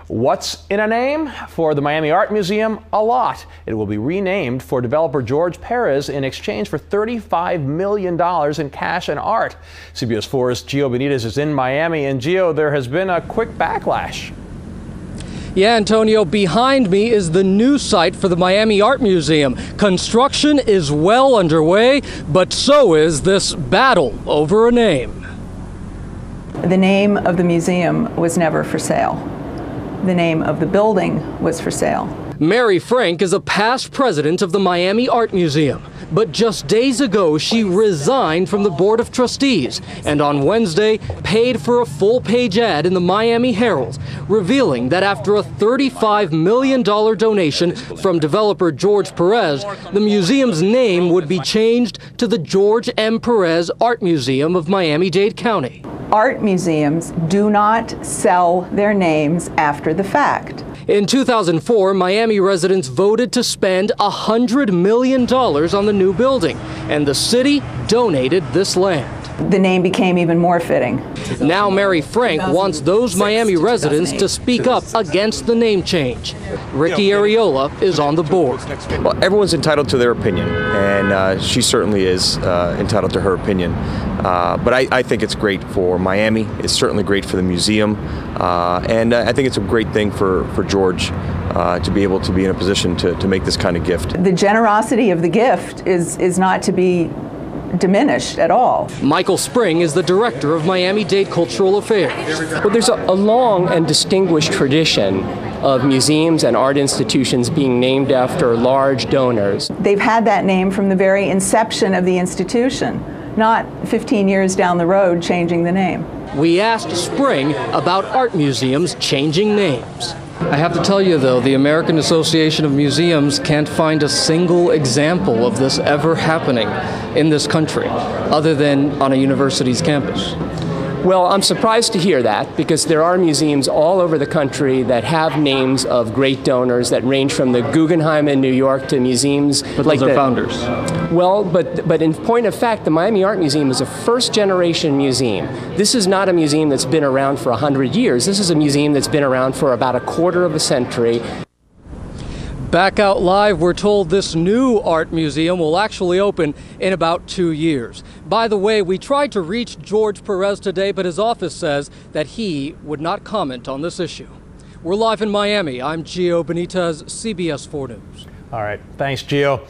What's in a name? For the Miami Art Museum, a lot. It will be renamed for developer George Perez in exchange for $35 million in cash and art. CBS 4's Gio Benitez is in Miami, and Gio, there has been a quick backlash. Yeah, Antonio, behind me is the new site for the Miami Art Museum. Construction is well underway, but so is this battle over a name. The name of the museum was never for sale. The name of the building was for sale. Mary Frank is a past president of the Miami Art Museum, but just days ago she resigned from the Board of Trustees and on Wednesday paid for a full-page ad in the Miami Herald, revealing that after a $35 million donation from developer George Perez, the museum's name would be changed to the George M. Perez Art Museum of Miami-Dade County. Art museums do not sell their names after the fact. In 2004, Miami residents voted to spend $100 million on the new building, and the city donated this land. The name became even more fitting. Now Mary Frank wants those Miami residents to speak up against the name change. Ricky Areola is on the board. Well, everyone's entitled to their opinion, and she certainly is entitled to her opinion. But I think it's great for Miami. It's certainly great for the museum, and I think it's a great thing for George to be able to be in a position to make this kind of gift. The generosity of the gift is not to be diminished at all. Michael Spring is the director of Miami-Dade Cultural Affairs. Well, there's a long and distinguished tradition of museums and art institutions being named after large donors. They've had that name from the very inception of the institution, not 15 years down the road changing the name. We asked Spring about art museums changing names. I have to tell you, though, the American Association of Museums can't find a single example of this ever happening in this country, other than on a university's campus. Well, I'm surprised to hear that, because there are museums all over the country that have names of great donors that range from the Guggenheim in New York to museums but like those are founders. Well, but in point of fact, the Miami Art Museum is a first-generation museum. This is not a museum that's been around for 100 years. This is a museum that's been around for about a quarter of a century. Back out live, we're told this new art museum will actually open in about 2 years. By the way, we tried to reach George Perez today, but his office says that he would not comment on this issue. We're live in Miami. I'm Gio Benitez, CBS 4 News. All right. Thanks, Gio.